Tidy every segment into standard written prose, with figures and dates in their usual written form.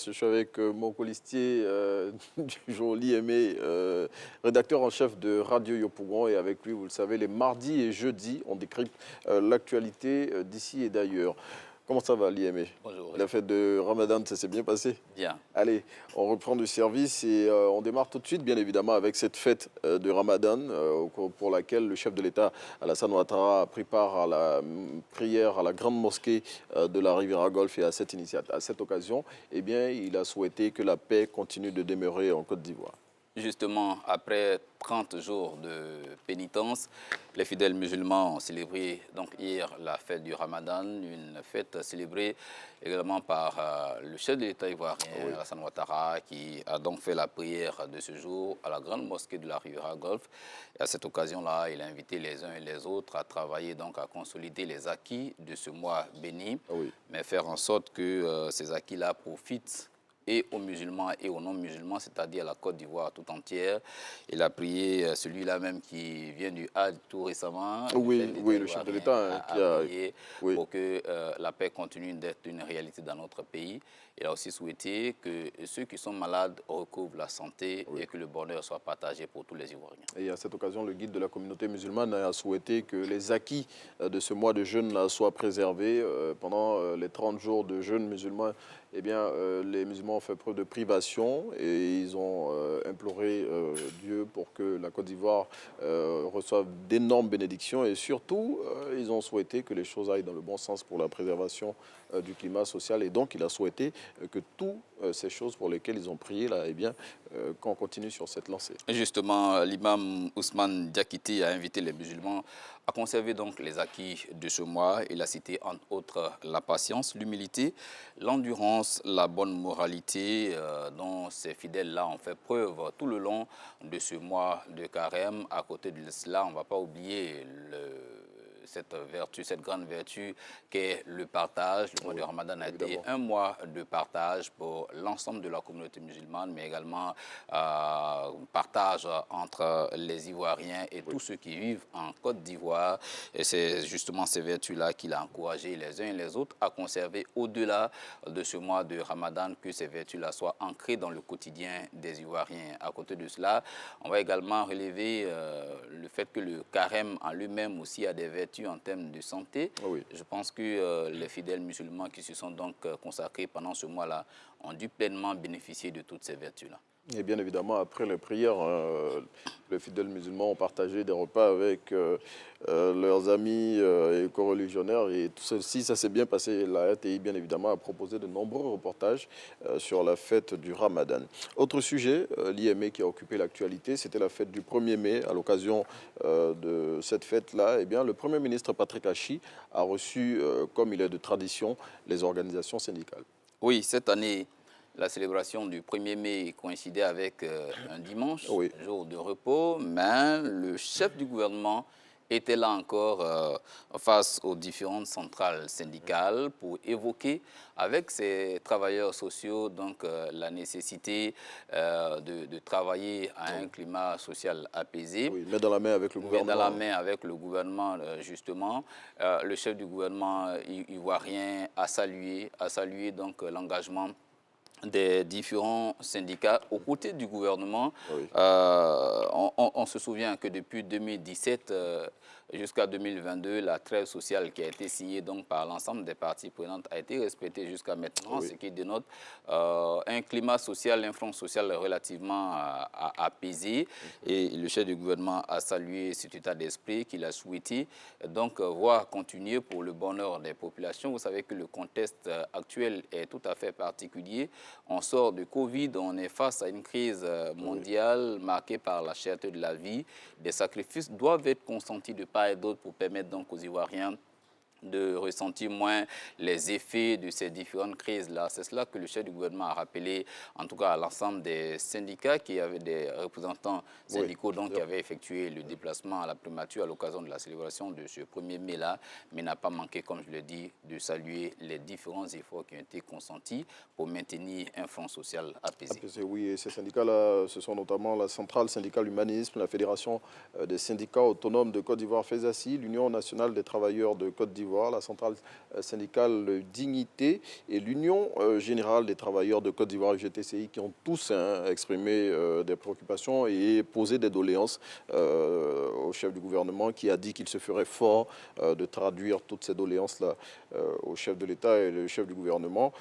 Je suis avec mon colistier du jour, Liemé, rédacteur en chef de Radio Yopougon. Et avec lui, vous le savez, les mardis et jeudis, on décrypte l'actualité d'ici et d'ailleurs. Comment ça va, Liemé? Bonjour. La fête de Ramadan, ça s'est bien passé? Bien. Allez, on reprend du service et on démarre tout de suite, bien évidemment, avec cette fête de Ramadan pour laquelle le chef de l'État, Alassane Ouattara, a pris part à la prière à la grande mosquée de la Riviera Golfe. Et à cette occasion, eh bien, il a souhaité que la paix continue de demeurer en Côte d'Ivoire. Justement, après 30 jours de pénitence, les fidèles musulmans ont célébré donc hier la fête du Ramadan, une fête célébrée également par le chef de l'État ivoirien, Alassane Ouattara, qui a donc fait la prière de ce jour à la grande mosquée de la Riviera Golfe. Et à cette occasion-là, il a invité les uns et les autres à travailler, donc à consolider les acquis de ce mois béni, mais faire en sorte que ces acquis-là profitent et aux musulmans et aux non-musulmans, c'est-à-dire la Côte d'Ivoire tout entière. Il a prié celui-là même qui vient du Hajj tout récemment. Le chef de l'État qui a prié pour que la paix continue d'être une réalité dans notre pays. Il a aussi souhaité que ceux qui sont malades recouvrent la santé et que le bonheur soit partagé pour tous les Ivoiriens. Et à cette occasion, le guide de la communauté musulmane a souhaité que les acquis de ce mois de jeûne soient préservés. Pendant les 30 jours de jeûne musulman, eh bien, les musulmans ont fait preuve de privation et ils ont imploré Dieu pour que la Côte d'Ivoire reçoive d'énormes bénédictions. Et surtout, ils ont souhaité que les choses aillent dans le bon sens pour la préservation du climat social. Et donc, il a souhaité que toutes ces choses pour lesquelles ils ont prié, là, eh bien, qu'on continue sur cette lancée. Justement, l'imam Ousmane Diakité a invité les musulmans à conserver donc les acquis de ce mois. Il a cité entre autres la patience, l'humilité, l'endurance, la bonne moralité dont ces fidèles-là ont fait preuve tout le long de ce mois de carême. À côté de cela, on ne va pas oublier cette vertu, cette grande vertu qu'est le partage. Le mois de Ramadan a été un mois de partage pour l'ensemble de la communauté musulmane, mais également partage entre les Ivoiriens et tous ceux qui vivent en Côte d'Ivoire. Et c'est justement ces vertus-là qu'il a encouragé les uns et les autres à conserver au-delà de ce mois de Ramadan, que ces vertus-là soient ancrées dans le quotidien des Ivoiriens. À côté de cela, on va également relever le fait que le carême en lui-même aussi a des vertus en termes de santé. Je pense que les fidèles musulmans qui se sont donc consacrés pendant ce mois-là ont dû pleinement bénéficier de toutes ces vertus-là. Et bien évidemment, après les prières, les fidèles musulmans ont partagé des repas avec leurs amis et co-religionnaires. Et tout ceci, ça s'est bien passé. La RTI, bien évidemment, a proposé de nombreux reportages sur la fête du Ramadan. Autre sujet, l'IME qui a occupé l'actualité, c'était la fête du 1er mai. À l'occasion de cette fête-là, eh bien, le Premier ministre Patrick Achi a reçu, comme il est de tradition, les organisations syndicales. Oui, cette année, la célébration du 1er mai coïncidait avec un dimanche, jour de repos, mais le chef du gouvernement était là encore face aux différentes centrales syndicales pour évoquer avec ces travailleurs sociaux donc, la nécessité de travailler à un climat social apaisé. Mais dans la main avec le gouvernement. Mais dans la main avec le gouvernement, justement. Le chef du gouvernement ivoirien a salué donc l'engagement des différents syndicats aux côtés du gouvernement. On se souvient que depuis 2017 jusqu'à 2022, la trêve sociale qui a été signée donc par l'ensemble des parties prenantes a été respectée jusqu'à maintenant, ce qui dénote un climat social, un front social relativement apaisé. Et le chef du gouvernement a salué cet état d'esprit qu'il a souhaité donc voir continuer pour le bonheur des populations. Vous savez que le contexte actuel est tout à fait particulier. On sort de Covid, on est face à une crise mondiale marquée par la cherté de la vie. Des sacrifices doivent être consentis de part et d'autre pour permettre donc aux Ivoiriens de ressentir moins les effets de ces différentes crises-là. C'est cela que le chef du gouvernement a rappelé, en tout cas à l'ensemble des syndicats, qui avaient des représentants syndicaux donc, qui avaient effectué le déplacement à la primature à l'occasion de la célébration de ce 1er mai-là, mais n'a pas manqué, comme je l'ai dit, de saluer les différents efforts qui ont été consentis pour maintenir un front social apaisé. Oui, et ces syndicats-là, ce sont notamment la Centrale syndicale humanisme, la Fédération des syndicats autonomes de Côte d'Ivoire, FESACI, l'Union nationale des travailleurs de Côte d'Ivoire, d'Ivoire, la centrale syndicale Dignité et l'Union générale des travailleurs de Côte d'Ivoire, UGTCI, qui ont tous exprimé des préoccupations et posé des doléances au chef du gouvernement, qui a dit qu'il se ferait fort de traduire toutes ces doléances-là au chef de l'État et le chef du gouvernement,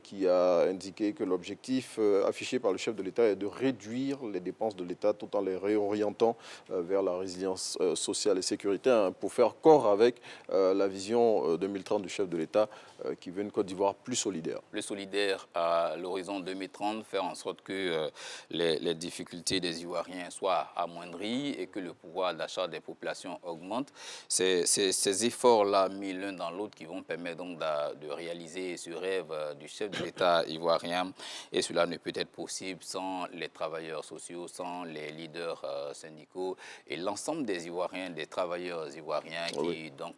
qui a indiqué que l'objectif affiché par le chef de l'État est de réduire les dépenses de l'État tout en les réorientant vers la résilience sociale et sécuritaire, pour faire corps avec la vision 2030 du chef de l'État qui veut une Côte d'Ivoire plus solidaire. Plus solidaire à l'horizon 2030, faire en sorte que les difficultés des Ivoiriens soient amoindries et que le pouvoir d'achat des populations augmente. C'est ces efforts-là mis l'un dans l'autre qui vont permettre donc de réaliser ce rêve du chef de l'État ivoirien. Et cela ne peut être possible sans les travailleurs sociaux, sans les leaders syndicaux et l'ensemble des Ivoiriens, des travailleurs ivoiriens qui donc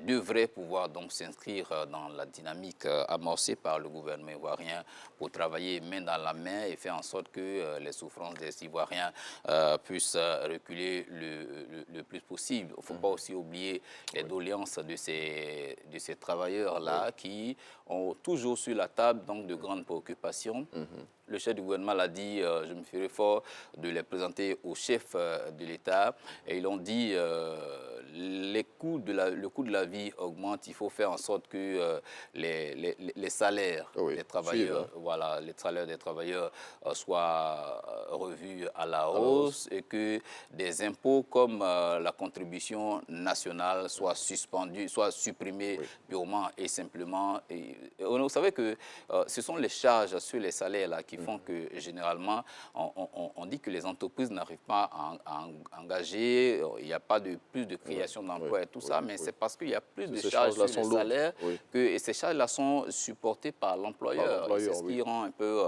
devraient pouvoir donc s'inscrire dans la dynamique amorcée par le gouvernement ivoirien pour travailler main dans la main et faire en sorte que les souffrances des Ivoiriens puissent reculer le plus possible. Il ne faut pas aussi oublier les doléances de ces travailleurs-là qui ont toujours sur la table donc, de grandes préoccupations. Le chef du gouvernement l'a dit, je me ferai fort de les présenter au chef de l'État. Et ils ont dit, le coût de la vie augmente. Il faut faire en sorte que les salaires des travailleurs, les salaires des travailleurs soient revus à la hausse et que des impôts comme la contribution nationale soient suspendus, soient supprimés purement et simplement. Et vous savez que ce sont les charges sur les salaires là qui font que généralement on dit que les entreprises n'arrivent pas à engager, il n'y a pas plus de création d'emplois et tout ça, mais c'est parce qu'il y a plus de charges sur les salaires et ces charges-là sont supportées par l'employeur. C'est ce qui rend un peu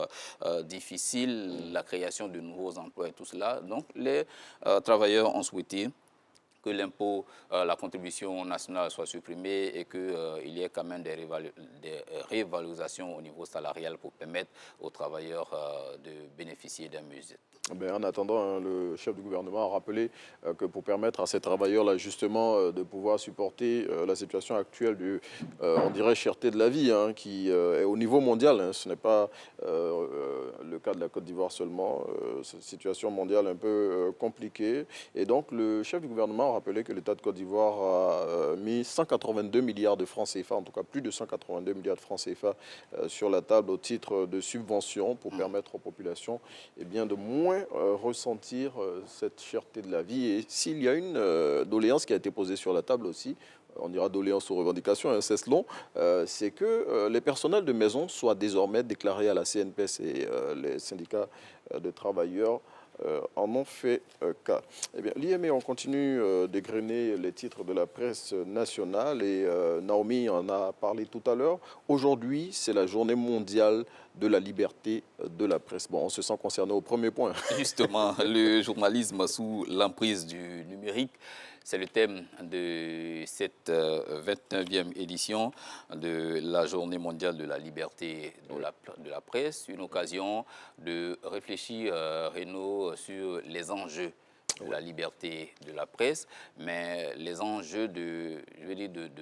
difficile la création de nouveaux emplois et tout cela. Donc les travailleurs ont souhaité que l'impôt, la contribution nationale soit supprimée et qu'il y ait quand même des révalorisations au niveau salarial pour permettre aux travailleurs de bénéficier d'un mieux-être. En attendant, le chef du gouvernement a rappelé que pour permettre à ces travailleurs-là justement de pouvoir supporter la situation actuelle du, on dirait, cherté de la vie, qui est au niveau mondial. Ce n'est pas le cas de la Côte d'Ivoire seulement. C'est une situation mondiale un peu compliquée. Et donc, le chef du gouvernement a rappelé que l'État de Côte d'Ivoire a mis 182 milliards de francs CFA, en tout cas plus de 182 milliards de francs CFA sur la table au titre de subventions pour permettre aux populations de moins ressentir cette cherté de la vie. Et s'il y a une doléance qui a été posée sur la table aussi, on dira doléance aux revendications, c'est long, c'est que les personnels de maison soient désormais déclarés à la CNPS et les syndicats de travailleurs en ont fait cas. Eh bien, l'IME, on continue d'égrener les titres de la presse nationale et Naomi en a parlé tout à l'heure. Aujourd'hui, c'est la journée mondiale de la liberté de la presse. Bon, on se sent concerné au premier point. Justement, le journalisme sous l'emprise du numérique, c'est le thème de cette 29e édition de la Journée mondiale de la liberté de la presse. Une occasion de réfléchir, Renaud, sur les enjeux de la liberté de la presse, mais les enjeux de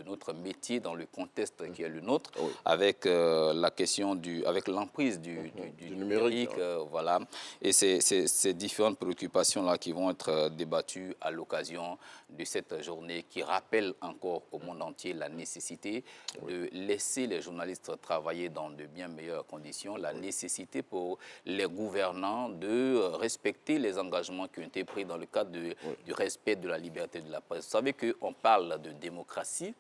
notre métier dans le contexte qui est le nôtre, avec la question avec l'emprise du numérique, voilà, et ces différentes préoccupations-là qui vont être débattues à l'occasion de cette journée qui rappelle encore au monde entier la nécessité de laisser les journalistes travailler dans de bien meilleures conditions, la nécessité pour les gouvernants de respecter les engagements qui ont été pris dans le cadre du respect de la liberté de la presse. Vous savez qu'on parle de démocratie,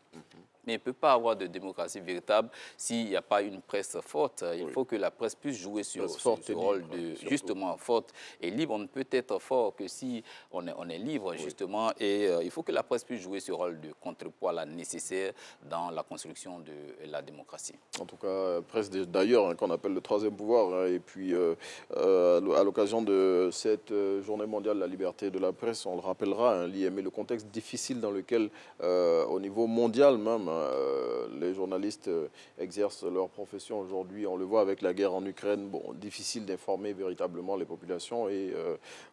mais il ne peut pas avoir de démocratie véritable s'il n'y a pas une presse forte. Il faut que la presse puisse jouer sur ce rôle de justement forte et libre. On ne peut être fort que si on est libre, justement. Et il faut que la presse puisse jouer ce rôle de contrepoids là, nécessaire dans la construction de la démocratie. En tout cas, presse d'ailleurs, qu'on appelle le troisième pouvoir. Et puis, à l'occasion de cette journée mondiale de la liberté de la presse, on le rappellera, l'IME, le contexte difficile dans lequel, au niveau mondial même, Les journalistes exercent leur profession aujourd'hui. On le voit avec la guerre en Ukraine. Bon, difficile d'informer véritablement les populations. Et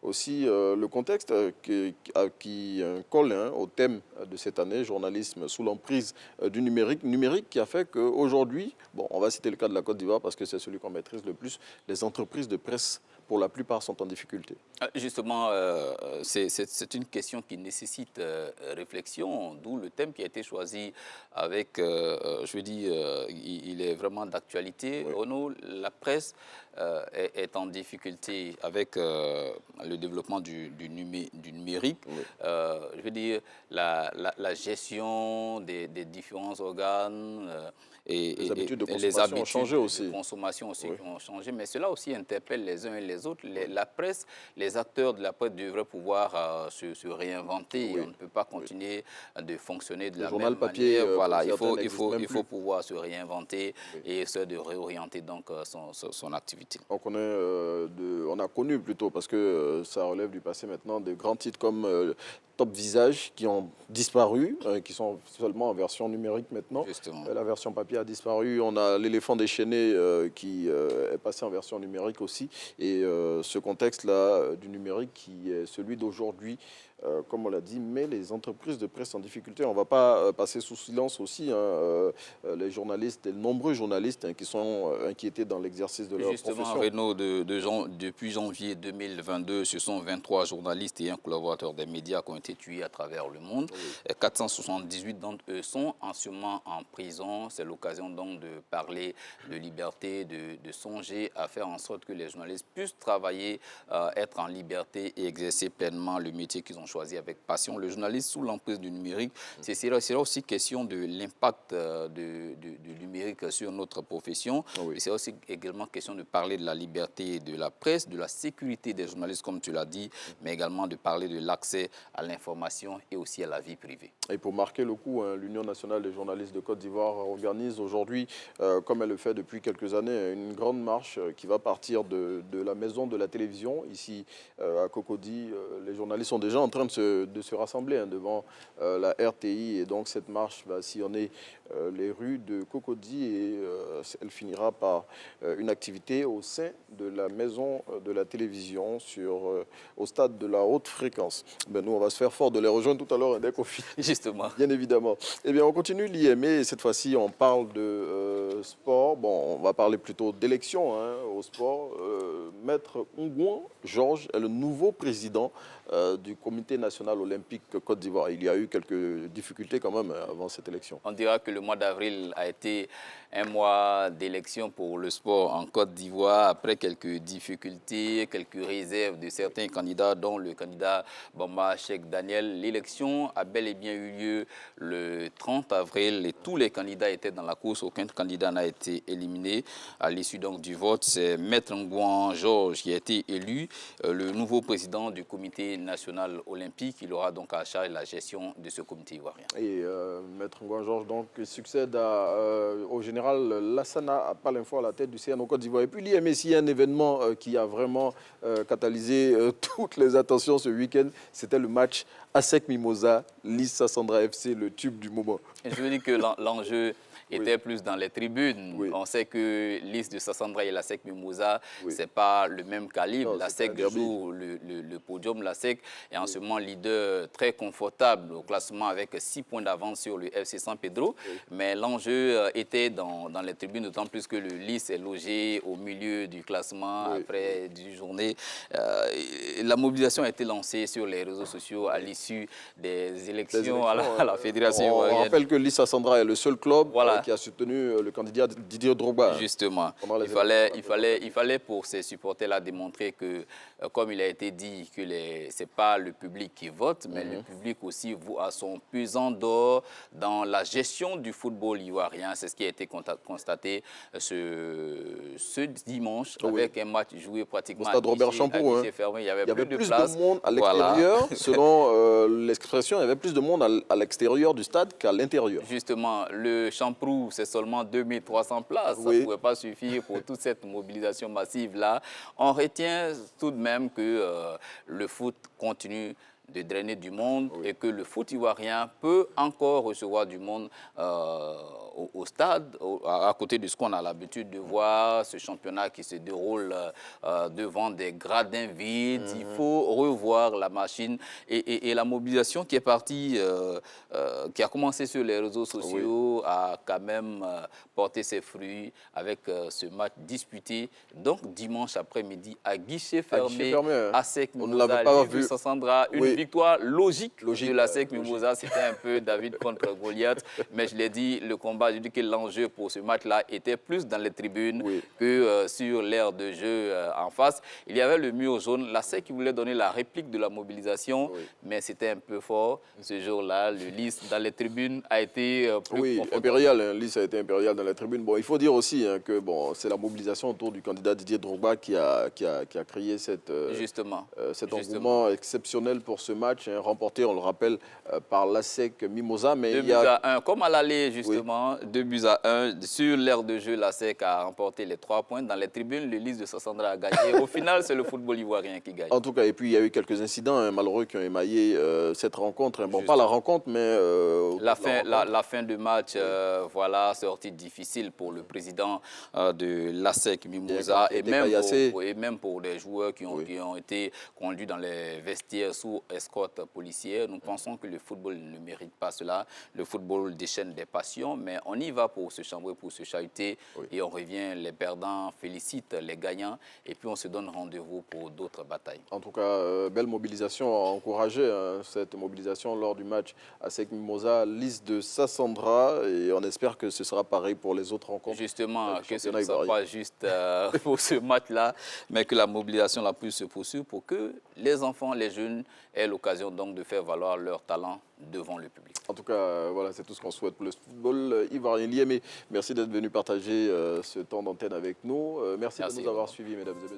aussi le contexte qui colle au thème de cette année, journalisme sous l'emprise du numérique. Numérique qui a fait qu'aujourd'hui, bon, on va citer le cas de la Côte d'Ivoire parce que c'est celui qu'on maîtrise le plus, les entreprises de presse, pour la plupart, sont en difficulté. Justement, c'est une question qui nécessite réflexion, d'où le thème qui a été choisi avec, je veux dire, il est vraiment d'actualité. Oui. Renaud, la presse est en difficulté avec le développement du numérique. Oui. Je veux dire, la gestion des différents organes et Les habitudes de les consommation habitudes ont changé aussi. de consommation aussi Oui. qui ont changé. Mais cela aussi interpelle les uns et les autres. La presse, les acteurs de la presse devraient pouvoir se réinventer. Oui. On ne peut pas continuer de fonctionner de Le la journal même papier, manière. Voilà, il certains n'existent même faut plus. pouvoir se réinventer Oui. et essayer de réorienter donc son activité. On a connu plutôt, parce que ça relève du passé maintenant, de grands titres comme Top Visage qui ont disparu, qui sont seulement en version numérique maintenant. Justement. La version papier a disparu. On a l'éléphant déchaîné qui est passé en version numérique aussi. Et ce contexte-là du numérique qui est celui d'aujourd'hui, comme on l'a dit, met les entreprises de presse en difficulté. On ne va pas passer sous silence aussi les journalistes, les nombreux journalistes qui sont inquiétés dans l'exercice de leur Justement, profession. Renaud, depuis janvier 2022, ce sont 23 journalistes et un collaborateur des médias qui ont été tués à travers le monde. Oui. 478 d'entre eux sont en ce moment en prison. C'est l'occasion donc de parler de liberté, de songer à faire en sorte que les journalistes puissent travailler, être en liberté et exercer pleinement le métier qu'ils ont choisi avec passion. Le journaliste sous l'emprise du numérique, c'est aussi question de l'impact du numérique sur notre profession. Oui. C'est aussi également question de parler de la liberté de la presse, de la sécurité des journalistes, comme tu l'as dit, mais également de parler de l'accès à l'information et aussi à la vie privée. Et pour marquer le coup, l'Union nationale des journalistes de Côte d'Ivoire organise aujourd'hui, comme elle le fait depuis quelques années, une grande marche qui va partir de la maison de la télévision, ici à Cocody. Les journalistes sont déjà en train de se rassembler devant la RTI, et donc cette marche va sillonner les rues de Cocody et elle finira par une activité au sein de la maison de la télévision au stade de la haute fréquence. Ben, nous, on va se faire fort de les rejoindre tout à l'heure dès qu'on finit. Justement. Bien évidemment. Eh bien, on continue l'IME et cette fois-ci, on parle de sport. Bon, on va parler plutôt d'élection au sport. Maître Ngouan Georges est le nouveau président du Comité national olympique Côte d'Ivoire. Il y a eu quelques difficultés quand même avant cette élection. On dira que le mois d'avril a été un mois d'élection pour le sport en Côte d'Ivoire, après quelques difficultés, quelques réserves de certains candidats, dont le candidat Bamba Cheikh Daniel. L'élection a bel et bien eu lieu le 30 avril et tous les candidats étaient dans la course. Aucun candidat n'a été éliminé. À l'issue donc du vote, c'est Maître Ngouan Georges qui a été élu le nouveau président du Comité national olympique. Il aura donc à charge la gestion de ce comité ivoirien. Et Maître Ngouan Georges donc succède au général Lassana Palinfo à la tête du CN au Côte d'Ivoire. Et puis l'IMSI, un événement qui a vraiment catalysé toutes les attentions ce week-end, c'était le match ASEC Mimosa, Lys Sassandra FC, le tube du moment. Et je veux dire que l'enjeu était plus dans les tribunes. Oui. On sait que Lys de Sassandra et la SEC Mimosa, Oui. ce n'est pas le même calibre. Non, La c'est SEC un derby. joue le podium. La SEC est en ce moment leader très confortable au classement avec 6 points d'avance sur le FC San Pedro. Oui. Mais l'enjeu était dans les tribunes, d'autant plus que le Lys est logé au milieu du classement après 10 journées. La mobilisation a été lancée sur les réseaux sociaux à l'issue des élections à la Fédération ivoirienne. On rappelle que Lys Sassandra est le seul club qui a soutenu le candidat Didier Drogba. Justement, il fallait pour ces supporters-là démontrer que, comme il a été dit, que ce n'est pas le public qui vote, mais le public aussi a son pesant d'or dans la gestion du football ivoirien. C'est ce qui a été constaté ce dimanche avec un match joué pratiquement au stade Robert Champoux. Fermé. Il y avait plus de monde à l'extérieur. Selon l'expression, il y avait plus de monde à l'extérieur du stade qu'à l'intérieur. Justement, le Champoux, c'est seulement 2300 places. Ça ne pouvait pas suffire pour toute cette mobilisation massive-là. On retient tout de même que le foot continue de drainer du monde Oui. et que le foot ivoirien peut encore recevoir du monde au stade, à côté de ce qu'on a l'habitude de voir, ce championnat qui se déroule devant des gradins vides. Il faut revoir la machine et la mobilisation qui est partie, qui a commencé sur les réseaux sociaux, a quand même porté ses fruits avec ce match disputé, donc dimanche après-midi à guichet fermé, à SEC Mimosa, Livre Sassandra, une victoire logique de la SEC Mimosa. C'était un peu David contre Goliath, mais je l'ai dit, le combat, je dis que l'enjeu pour ce match-là était plus dans les tribunes que sur l'aire de jeu en face. Il y avait le mur jaune, la SEC qui voulait donner la réplique de la mobilisation, mais c'était un peu fort. Ce jour-là, le Lys dans les tribunes a été plus confortable. Impérial, hein, Lys a été impérial dans les tribunes. Bon, il faut dire aussi que bon, c'est la mobilisation autour du candidat Didier Drogba qui a créé cet engouement exceptionnel pour ce match, hein, remporté, on le rappelle, par l'ASEC Mimosa. Mais 2 buts à 1, comme à l'aller justement, 2 buts à 1. Sur l'aire de jeu, l'ASEC a remporté les 3 points. Dans les tribunes, le Lys de Sassandra a gagné. Au final, c'est le football ivoirien qui gagne. En tout cas, et puis il y a eu quelques incidents malheureux qui ont émaillé cette rencontre. Hein. Bon, pas la rencontre, mais... la fin de match, voilà, sortie difficile pour le président de l'ASEC Mimosa et même pour des joueurs qui ont été conduits dans les vestiaires sous escorte policière. Nous pensons que le football ne mérite pas cela. Le football déchaîne des passions, mais on y va pour se chambrer, pour se chahuter et on revient. Les perdants félicitent les gagnants et puis on se donne rendez-vous pour d'autres batailles. En tout cas, belle mobilisation à encourager, hein, cette mobilisation lors du match ASEC Mimosa, Lys de Sassandra, et on espère que ce sera pareil pour les autres rencontres. Justement, que ce ne soit pas juste pour ce match-là, mais que la mobilisation la plus se poursuive pour que les enfants, les jeunes aient l'occasion donc de faire valoir leur talent devant le public. En tout cas, voilà, c'est tout ce qu'on souhaite pour le football ivoirien. Liémé, merci d'être venu partager ce temps d'antenne avec nous. Merci de nous avoir suivis, mesdames et messieurs.